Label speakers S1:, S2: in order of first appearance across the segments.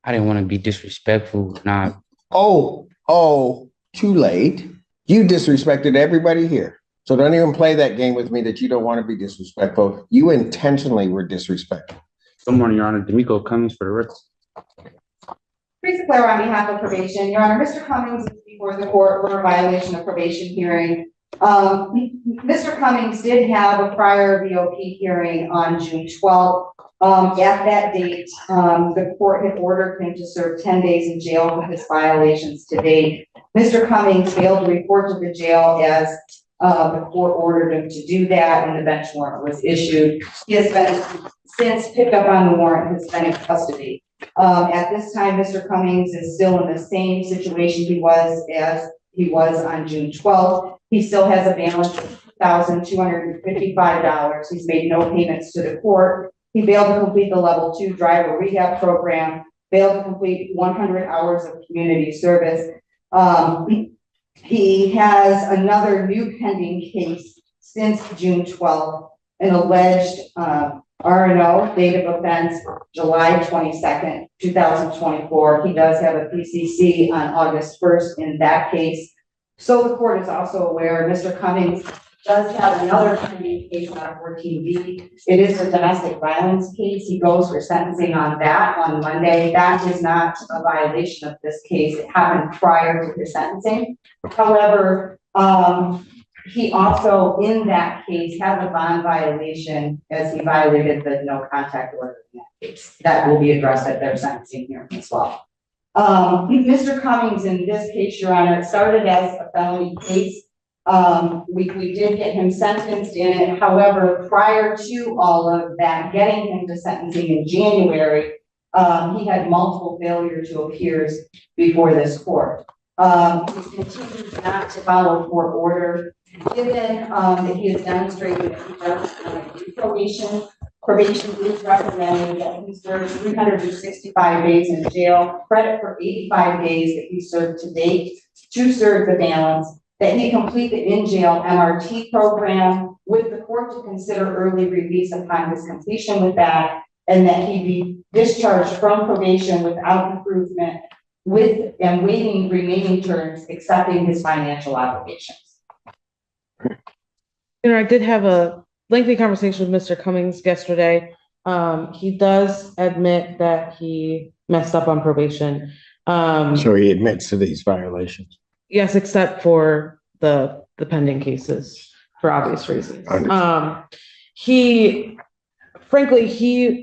S1: I didn't want to be disrespectful. Not
S2: Too late. You disrespected everybody here. So don't even play that game with me that you don't want to be disrespectful. You intentionally were disrespectful.
S1: good morning, Your Honor. D'Amico Cummings for the record.
S3: Teresa Claire on behalf of probation. Your Honor, Mr. Cummings is before the court for a violation of probation hearing. Mr. Cummings did have a prior VOP hearing on June 12th. At that date, the court had ordered him to serve 10 days in jail for his violations to date. Mr. Cummings failed to report to the jail as the court ordered him to do that, and the bench warrant was issued. He has been since picked up on the warrant, has been in custody. At this time, Mr. Cummings is still in the same situation he was on June 12th. He still has a balance of $2,255. He's made no payments to the court. He failed to complete the level 2 driver rehab program, failed to complete 100 hours of community service. He has another new pending case since June 12th, an alleged R&O, date of offense, July 22nd, 2024. He does have a PCC on August 1st in that case. So the court is also aware Mr. Cummings does have another pending case on 14B. It is a domestic violence case. He goes for sentencing on that on Monday. That is not a violation of this case. It happened prior to his sentencing. However, he also, in that case, has a bond violation as he violated the no contact order in that case. That will be addressed at their sentencing hearing as well. Mr. Cummings, in this case, Your Honor, it started as a felony case. We did get him sentenced in it. However, prior to all of that, getting him to sentencing in January, he had multiple failure to appears before this court. He continues not to follow court order. Given that he has demonstrated that he does do probation is recommending that he serve 365 days in jail, credit for 85 days that he served to date, to serve the balance, that he complete the in-jail MRT program with the court to consider early release upon his completion with that, and that he be discharged from probation without improvement with and waiving remaining terms, accepting his financial obligations.
S4: You know, I did have a lengthy conversation with Mr. Cummings yesterday. He does admit that he messed up on probation.
S2: So he admits to these violations.
S4: Yes, except for the pending cases for obvious reasons. He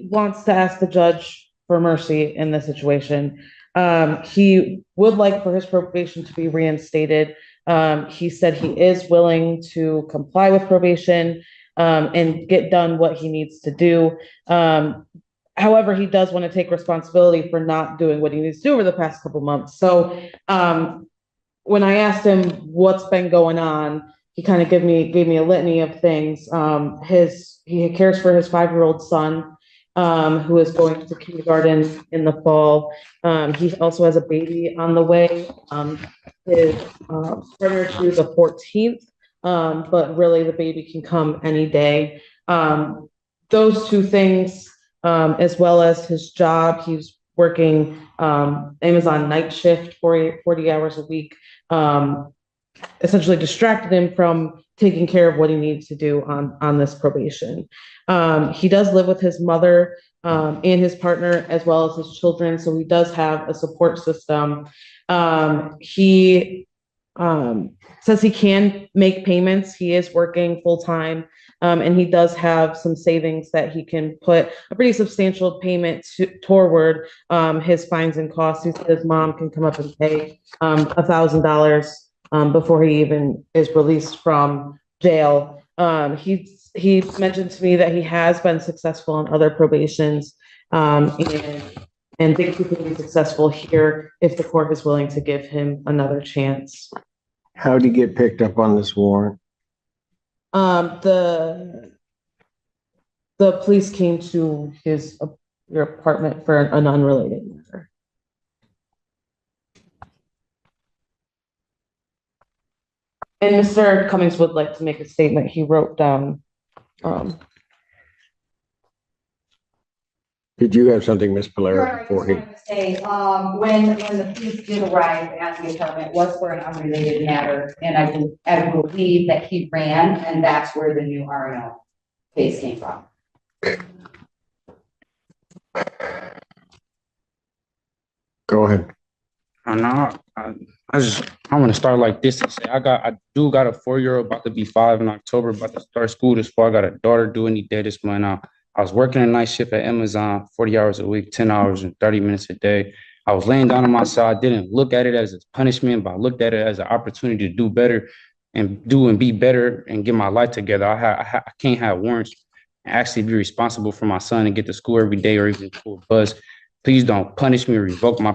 S4: wants to ask the judge for mercy in this situation. He would like for his probation to be reinstated. He said he is willing to comply with probation and get done what he needs to do. However, he does want to take responsibility for not doing what he needs to do over the past couple months. So when I asked him what's been going on, he kind of gave me a litany of things. He cares for his 5-year-old son, who is going to kindergarten in the fall. He also has a baby on the way. His partner to the 14th, but really the baby can come any day. Those two things, as well as his job, he's working Amazon night shift 40 hours a week, essentially distracted him from taking care of what he needs to do on this probation. He does live with his mother and his partner, as well as his children, so he does have a support system. He says he can make payments. He is working full-time, and he does have some savings that he can put a pretty substantial payment toward his fines and costs. He said his mom can come up and pay $1,000 before he even is released from jail. He mentioned to me that he has been successful in other probations, and thinks he can be successful here if the court is willing to give him another chance.
S2: How did he get picked up on this warrant?
S4: The police came to your apartment for an unrelated matter. And Mr. Cummings would like to make a statement. He wrote down
S2: Did you have something, Ms.
S3: Your
S2: Polaro,
S3: Honor, I just
S2: before he?
S3: wanted to say, when the police did arrive at the apartment, it was for an unrelated matter, and I believe that he ran, and that's where the new RNO case came from.
S2: Go ahead.
S1: And I want to start like this and say I do got a 4-year-old about to be 5 in October, about to start school this fall. I got a daughter due any day this month. Now I was working a night shift at Amazon, 40 hours a week, 10 hours and 30 minutes a day. I was laying down on my side, didn't look at it as a punishment, but I looked at it as an opportunity to do better and be better and get my life together. I can't have warrants and actually be responsible for my son and get to school every day or even to a bus. Please don't punish me or revoke my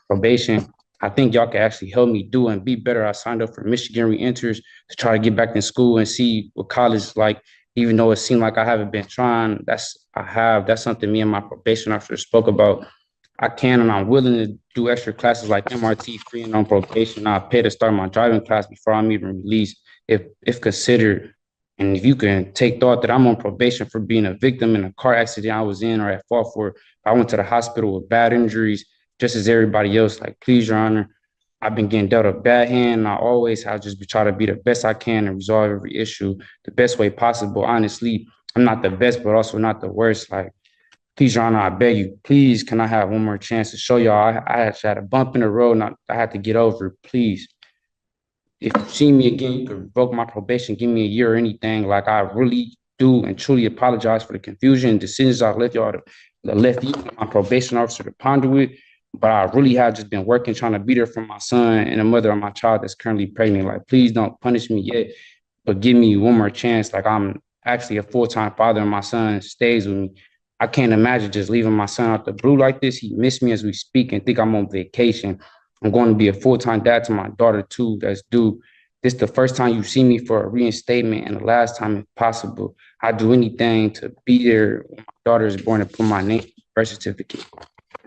S1: probation. I think y'all can actually help me do and be better. I signed up for Michigan Reenters to try to get back in school and see what college is like, even though it seemed like I haven't been trying. That's something me and my probation officer spoke about. I can and I'm willing to do extra classes like MRT free and on probation. I'll pay to start my driving class before I'm even released, if considered. And if you can take thought that I'm on probation for being a victim in a car accident I was in or at fault for, I went to the hospital with bad injuries, just as everybody else. Like, please, Your Honor, I've been getting dealt a bad hand. And I always have just been trying to be the best I can and resolve every issue the best way possible. Honestly, I'm not the best, but also not the worst. Like, please, Your Honor, I beg you, please, can I have one more chance to show y'all I actually had a bump in the road and I had to get over it, please. If you see me again, you can revoke my probation, give me a year or anything. Like, I really do and truly apologize for the confusion and decisions I left y'all left you, my probation officer, to ponder with. But I really have just been working, trying to be there for my son and the mother of my child that's currently pregnant. Like, please don't punish me yet, but give me one more chance. Like, I'm actually a full-time father and my son stays with me. I can't imagine just leaving my son out the blue like this. He missed me as we speak and think I'm on vacation. I'm going to be a full-time dad to my daughter too, that's due. This is the first time you see me for a reinstatement and the last time if possible. I do anything to be there when my daughter is born and put my name on the birth certificate.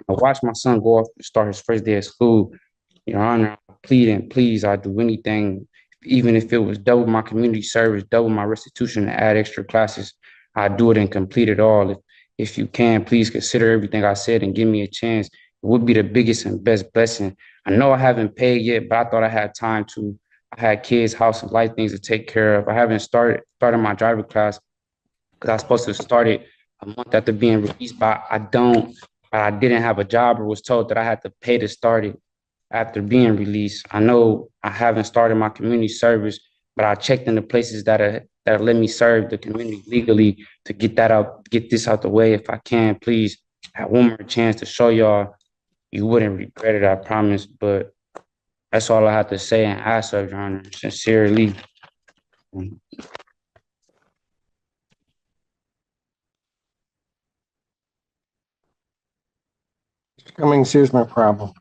S1: I watch my son go off and start his first day of school. Your Honor, I plead and please, I do anything, even if it was double my community service, double my restitution, and add extra classes. I do it and complete it all. If you can, please consider everything I said and give me a chance. It would be the biggest and best blessing. I know I haven't paid yet, but I thought I had time to. I had kids, house, and life things to take care of. I haven't started my driver class because I was supposed to start it a month after being released, but I didn't have a job or was told that I had to pay to start it after being released. I know I haven't started my community service, but I checked in the places that let me serve the community legally to get this out the way. If I can, please have one more chance to show y'all. You wouldn't regret it, I promise. But that's all I have to say and ask of Your Honor, sincerely.
S2: Cummings, here's my problem.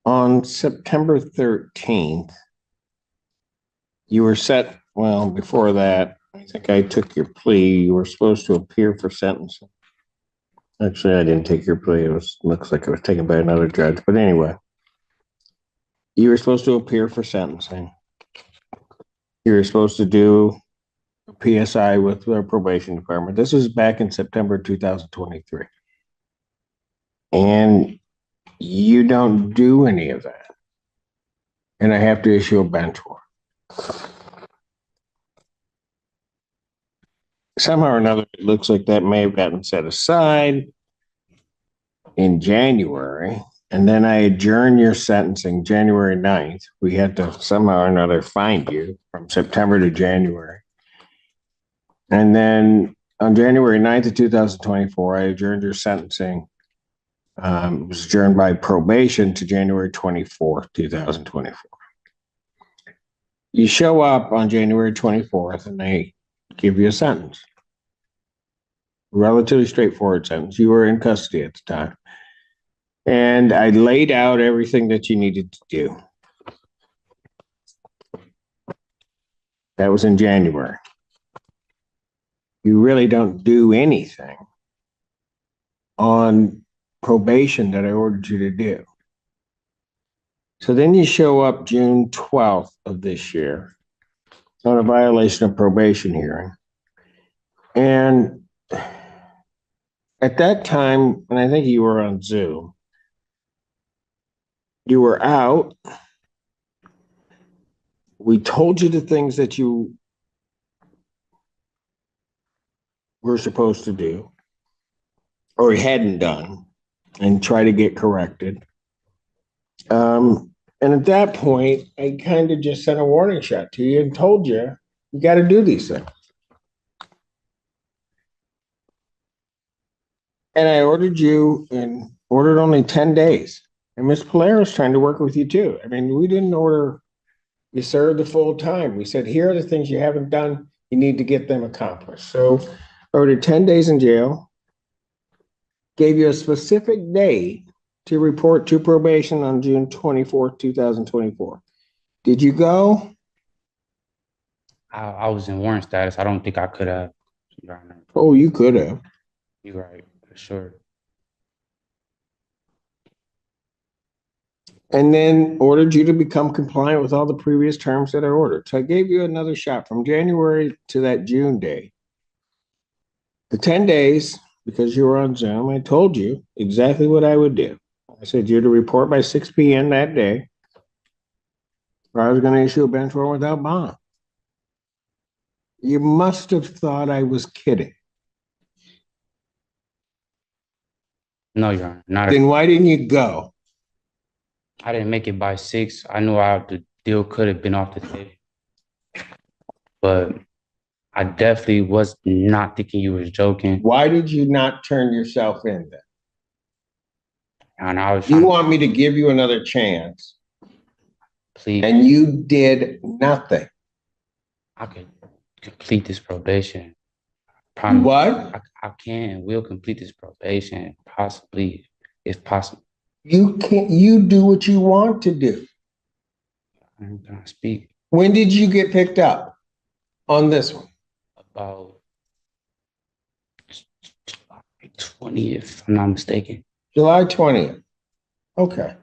S2: On September 13th, you were set, well, before that, I think I took your plea. You were supposed to appear for sentencing. Actually, I didn't take your plea. Looks like it was taken by another judge. But anyway, you were supposed to appear for sentencing. You were supposed to do a PSI with the probation department. This was back in September 2023. And you don't do any of that. And I have to issue a bench warrant. Somehow or another, it looks like that may have gotten set aside in January. And then I adjourned your sentencing January 9th. We had to somehow or another find you from September to January. And then on January 9th of 2024, I adjourned your sentencing. It was adjourned by probation to January 24th, 2024. You show up on January 24th and they give you a sentence. Relatively straightforward sentence. You were in custody at the time. And I laid out everything that you needed to do. That was in January. You really don't do anything on probation that I ordered you to do. So then you show up June 12th of this year on a violation of probation hearing. And At that time, and I think you were on Zoom, you were out. We told you the things that you were supposed to do or hadn't done and try to get corrected. And at that point, I kind of just sent a warning shot to you and told you, you got to do these things. And I ordered you and ordered only 10 days. And Miss Polaro's trying to work with you too. I mean, we didn't order you served the full time. We said, here are the things you haven't done. You need to get them accomplished. So I ordered 10 days in jail, gave you a specific day to report to probation on June 24th, 2024. Did you go?
S1: I was in warrant status. I don't think I could have. Your Honor.
S2: Oh, you could have.
S1: You're right, for sure.
S2: And then ordered you to become compliant with all the previous terms that I ordered. So I gave you another shot from January to that June day. The 10 days, because you were on Zoom, I told you exactly what I would do. I said you're to report by 6 p.m. that day, or I was going to issue a bench warrant without bond. You must have thought I was kidding.
S1: No, Your Honor. Not
S2: Then why didn't you go?
S1: I didn't make it by 6. I knew the deal could have been off the table. But I definitely was not thinking you was joking.
S2: Why did you not turn yourself in then?
S1: And I was
S2: You
S1: trying to
S2: want me to give you another chance,
S1: plead.
S2: and you did nothing.
S1: I could complete this probation. Promise.
S2: What?
S1: I can and will complete this probation, possibly, if possible.
S2: You can't, you do what you want to do.
S1: I'm gonna speak
S2: When did you get picked up on this one?
S1: about July 20th, if I'm not mistaken.
S2: July 20th. Okay.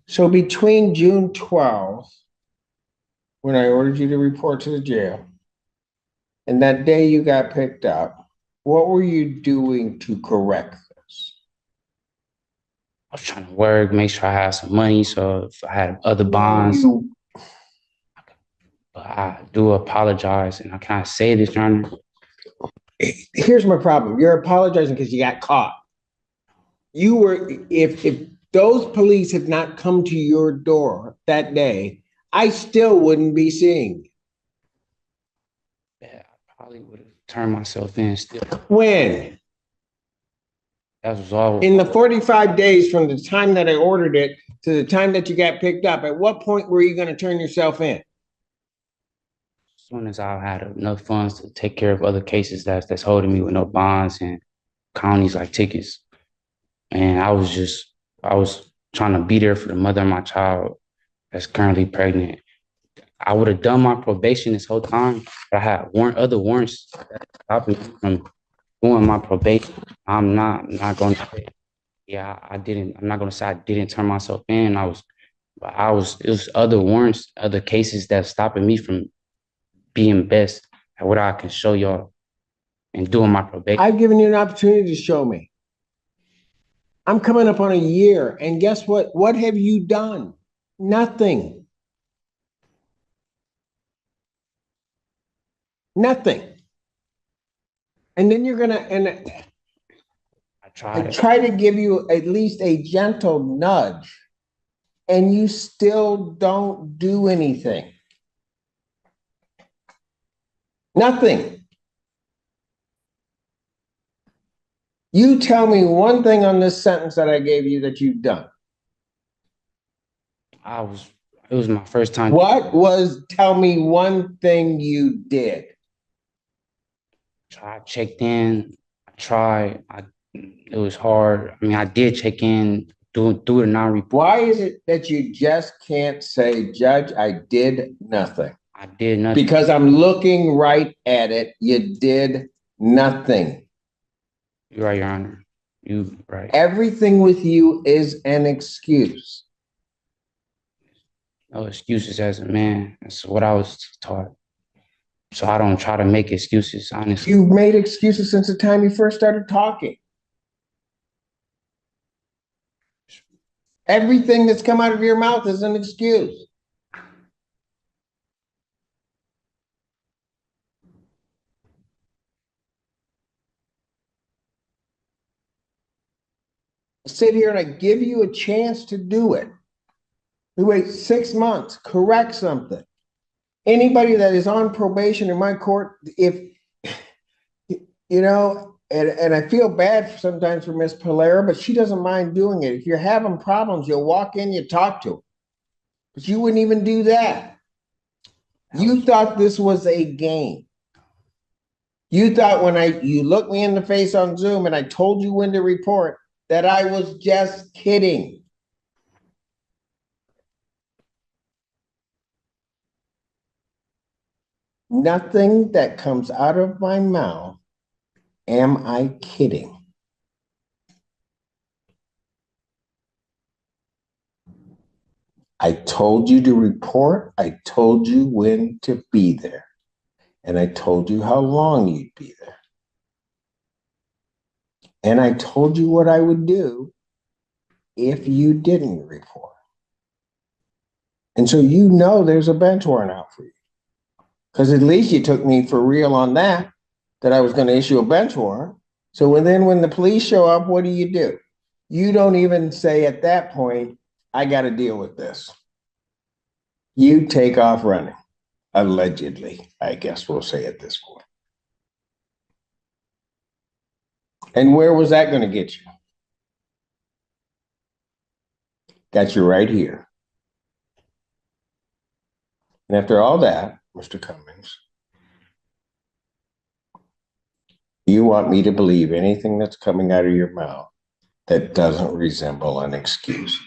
S2: So between June 12th, when I ordered you to report to the jail, and that day you got picked up, what were you doing to correct this?
S1: I was trying to work, make sure I had some money, so if I had other bonds. But I do apologize, and I can't say this, Your Honor.
S2: Here's my problem. You're apologizing because you got caught. You were, if those police had not come to your door that day, I still wouldn't be seeing you.
S1: Yeah, I probably would have turned myself in still.
S2: When?
S1: That was all.
S2: In the 45 days from the time that I ordered it to the time that you got picked up, at what point were you going to turn yourself in?
S1: As soon as I had enough funds to take care of other cases that's holding me with no bonds and counties like tickets. And I was trying to be there for the mother of my child that's currently pregnant. I would have done my probation this whole time, but I had other warrants that stopped me from doing my probation. I'm not going to say, yeah, I didn't. I'm not going to say I didn't turn myself in. It was other warrants, other cases that's stopping me from being best at what I can show y'all and doing my probation.
S2: I've given you an opportunity to show me. I'm coming up on a year, and guess what? What have you done? Nothing. Nothing. And then you're gonna, and
S1: I
S2: I
S1: tried.
S2: try to give you at least a gentle nudge, and you still don't do anything. Nothing. You tell me one thing on this sentence that I gave you that you've done.
S1: It was my first time.
S2: Tell me one thing you did.
S1: I checked in. I tried. It was hard. I mean, I did check in, do the non-report.
S2: Why is it that you just can't say, Judge, I did nothing?
S1: I did nothing.
S2: Because I'm looking right at it. You did nothing.
S1: You're right, Your Honor. You right.
S2: Everything with you is an excuse.
S1: No excuses as a man. That's what I was taught. So I don't try to make excuses, honestly.
S2: You've made excuses since the time you first started talking. Everything that's come out of your mouth is an excuse. I sit here and I give you a chance to do it. We wait 6 months, correct something. Anybody that is on probation in my court, if, and I feel bad sometimes for Miss Polera, but she doesn't mind doing it. If you're having problems, you'll walk in, you talk to her. But you wouldn't even do that. You thought this was a game. You thought when you looked me in the face on Zoom and I told you when to report that I was just kidding. Nothing that comes out of my mouth am I kidding. I told you to report. I told you when to be there. And I told you how long you'd be there. And I told you what I would do if you didn't report. And so you know there's a bench warrant out for you. Because at least you took me for real on that I was going to issue a bench warrant. So when the police show up, what do? You don't even say at that point, I got to deal with this. You take off running. Allegedly, I guess we'll say at this point. And where was that going to get you? Got you right here. And after all that, Mr. Cummings, you want me to believe anything that's coming out of your mouth that doesn't resemble an excuse.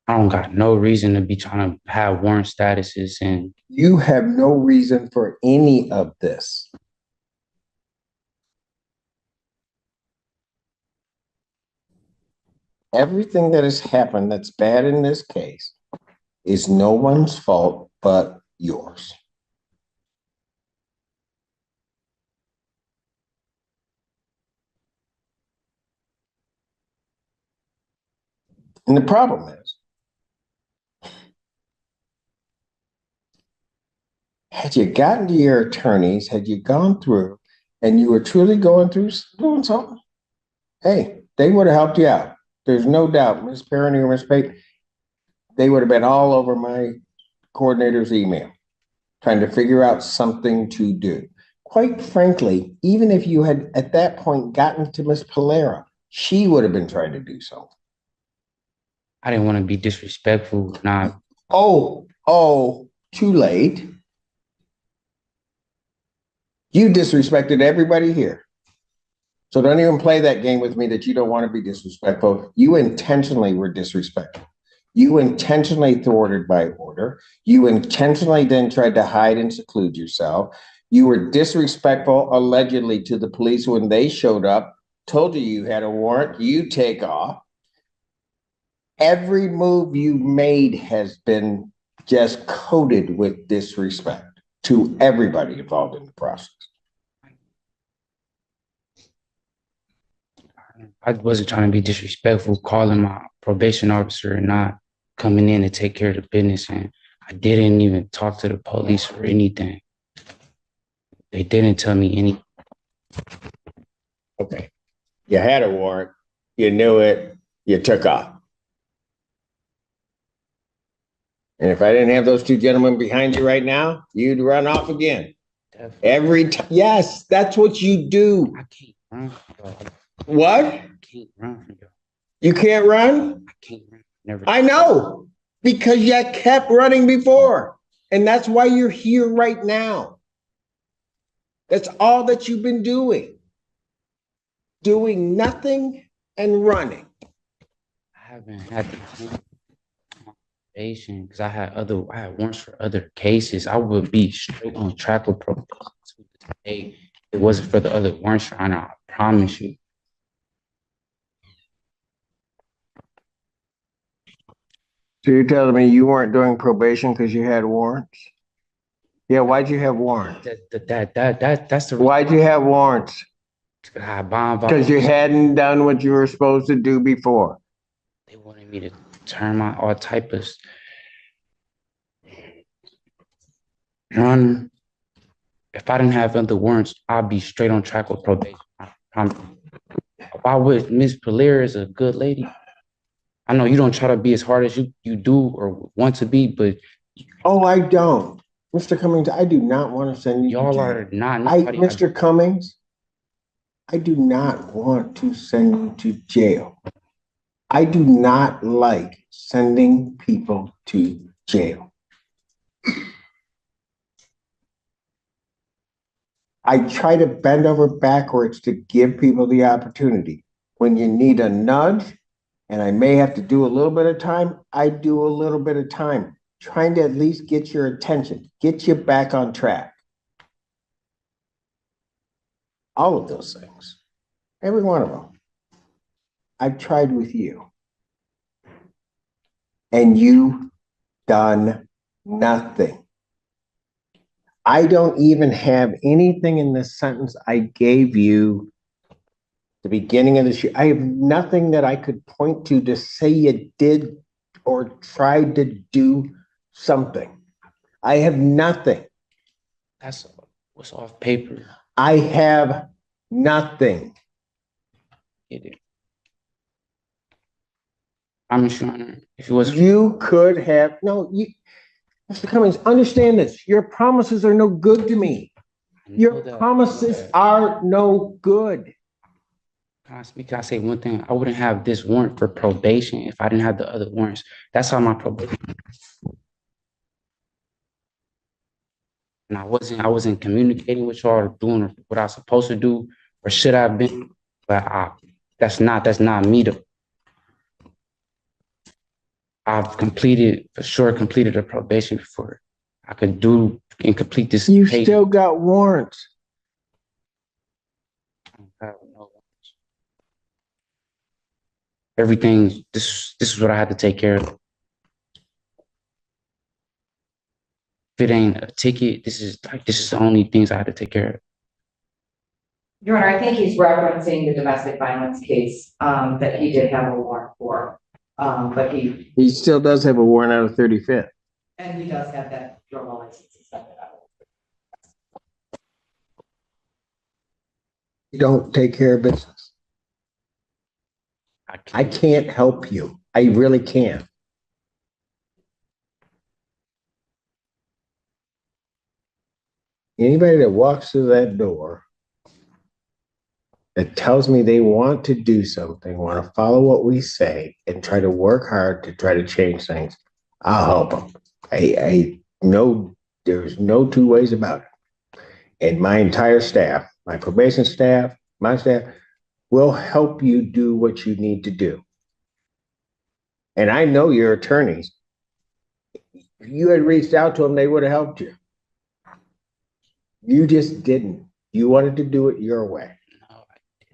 S1: I don't got no reason to be trying to have warrant statuses, and
S2: You have no reason for any of this. Everything that has happened that's bad in this case is no one's fault but yours. And the problem is, had you gotten to your attorneys, had you gone through and you were truly going through doing something, hey, they would have helped you out. There's no doubt, Ms. Perrine or Ms. Pate, they would have been all over my coordinator's email, trying to figure out something to do. Quite frankly, even if you had at that point gotten to Ms. Polera, she would have been trying to do something.
S1: I didn't want to be disrespectful. Nah,
S2: Too late. You disrespected everybody here. So don't even play that game with me that you don't want to be disrespectful. You intentionally were disrespectful. You intentionally thwarted my order. You intentionally then tried to hide and seclude yourself. You were disrespectful, allegedly, to the police when they showed up, told you had a warrant, you take off. Every move you made has been just coated with disrespect to everybody involved in the process.
S1: I wasn't trying to be disrespectful, calling my probation officer and not coming in to take care of the business. And I didn't even talk to the police or anything. They didn't tell me anything.
S2: Okay. You had a warrant, you knew it, you took off. And if I didn't have those two gentlemen behind you right now, you'd run off again.
S1: Definitely.
S2: Every time. Yes, that's what you do.
S1: I can't run. Bro.
S2: What?
S1: I can't run. Bro.
S2: You can't run?
S1: I can't run. Never.
S2: I know, because you kept running before. And that's why you're here right now. That's all that you've been doing. Doing nothing and running.
S1: I haven't had the probation because I had warrants for other cases. I would be straight on track with probation to this day. It wasn't for the other warrants, Your Honor. I promise you.
S2: So you're telling me you weren't doing probation because you had warrants? Yeah, why'd you have warrants?
S1: That's the
S2: Why'd you have warrants?
S1: I bond
S2: Because you hadn't done what you were supposed to do before.
S1: They wanted me to turn my all type of. Your Honor, if I didn't have other warrants, I'd be straight on track with probation. I promise. Why would Miss Polaire is a good lady? I know you don't try to be as hard as you do or want to be, but
S2: Oh, I don't. Mr. Cummings, I do not want to send you to
S1: y'all
S2: jail.
S1: are not nobody.
S2: Mr. Cummings, I do not want to send you to jail. I do not like sending people to jail. I try to bend over backwards to give people the opportunity. When you need a nudge, and I may have to do a little bit of time, I do a little bit of time, trying to at least get your attention, get you back on track. All of those things, every one of them. I've tried with you. And you've done nothing. I don't even have anything in this sentence I gave you the beginning of this year. I have nothing that I could point to say you did or tried to do something. I have nothing.
S1: That's what's off paper.
S2: I have nothing.
S1: I'm Your Honor. If it was
S2: You could have, no, you, Mr. Cummings, understand this. Your promises are no good to me. Your promises are no good.
S1: Can I speak? Can I say one thing? I wouldn't have this warrant for probation if I didn't have the other warrants. That's how my probation. And I wasn't communicating with y'all or doing what I was supposed to do or should have been. But that's not me though. I've completed a probation before I could do and complete this.
S2: You still got warrants.
S1: Everything, this is what I had to take care of. If it ain't a ticket, this is the only things I had to take care of.
S3: Your Honor, I think he's referencing the domestic violence case, that he did have a warrant for. But
S2: he still does have a warrant out of 35th.
S3: And he does have that drug license suspended out.
S2: You don't take care of business. I can't help you. I really can't. Anybody that walks through that door that tells me they want to do something, want to follow what we say and try to work hard to try to change things, I'll help them. I know there's no two ways about it. And my entire staff, my probation staff, my staff will help you do what you need to do. And I know your attorneys. If you had reached out to them, they would have helped you. You just didn't. You wanted to do it your way.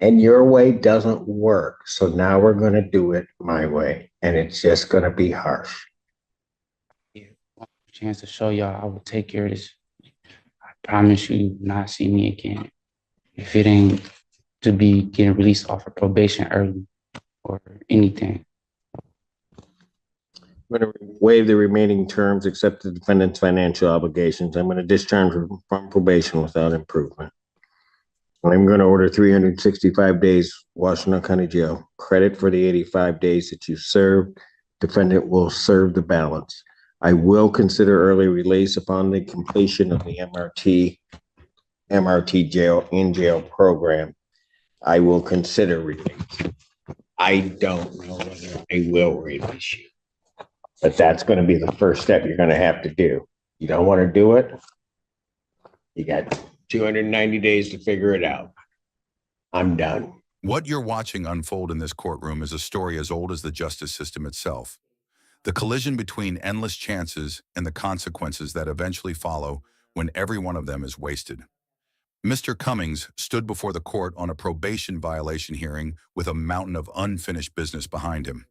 S2: And your way doesn't work. So now we're going to do it my way. And it's just going to be harsh.
S1: Chance to show y'all I will take care of this. I promise you not see me again. If it ain't to be getting released off of probation early or anything.
S2: I'm going to waive the remaining terms, accept the defendant's financial obligations. I'm going to discharge from probation without improvement. I'm going to order 365 days Washington County Jail. Credit for the 85 days that you served. Defendant will serve the balance. I will consider early release upon the completion of the MRT jail in-jail program. I will consider release. I don't know whether I will release you. But that's going to be the first step you're going to have to do. You don't want to do it? You got 290 days to figure it out. I'm done.
S5: What you're watching unfold in this courtroom is a story as old as the justice system itself. The collision between endless chances and the consequences that eventually follow when every one of them is wasted. Mr. Cummings stood before the court on a probation violation hearing with a mountain of unfinished business behind him.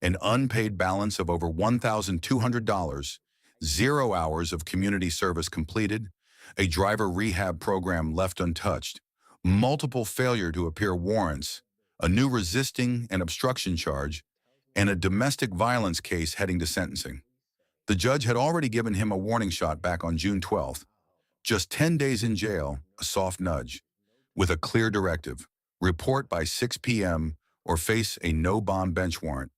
S5: An unpaid balance of over $1,200, 0 hours of community service completed, a driver rehab program left untouched, multiple failure to appear warrants, a new resisting and obstruction charge, and a domestic violence case heading to sentencing. The judge had already given him a warning shot back on June 12th. Just 10 days in jail, a soft nudge, with a clear directive: report by 6 p.m. or face a no-bond bench warrant.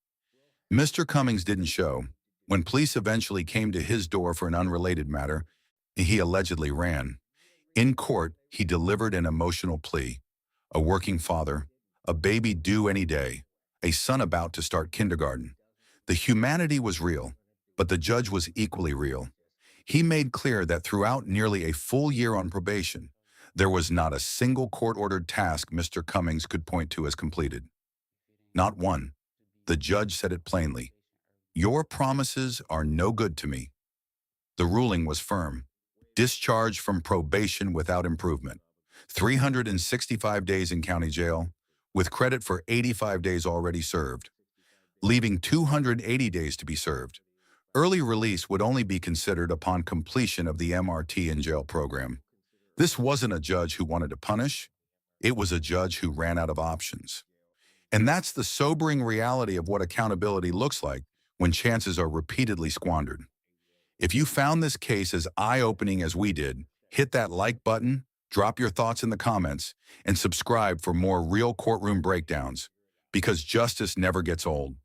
S5: Mr. Cummings didn't show. When police eventually came to his door for an unrelated matter, he allegedly ran. In court, he delivered an emotional plea: a working father, a baby due any day, a son about to start kindergarten. The humanity was real, but the judge was equally real. He made clear that throughout nearly a full year on probation, there was not a single court-ordered task Mr. Cummings could point to as completed. Not one. The judge said it plainly: "Your promises are no good to me." The ruling was firm: discharge from probation without improvement, 365 days in county jail, with credit for 85 days already served, leaving 280 days to be served. Early release would only be considered upon completion of the MRT in jail program. This wasn't a judge who wanted to punish. It was a judge who ran out of options. And that's the sobering reality of what accountability looks like when chances are repeatedly squandered. If you found this case as eye-opening as we did, hit that like button, drop your thoughts in the comments, and subscribe for more real courtroom breakdowns, because justice never gets old.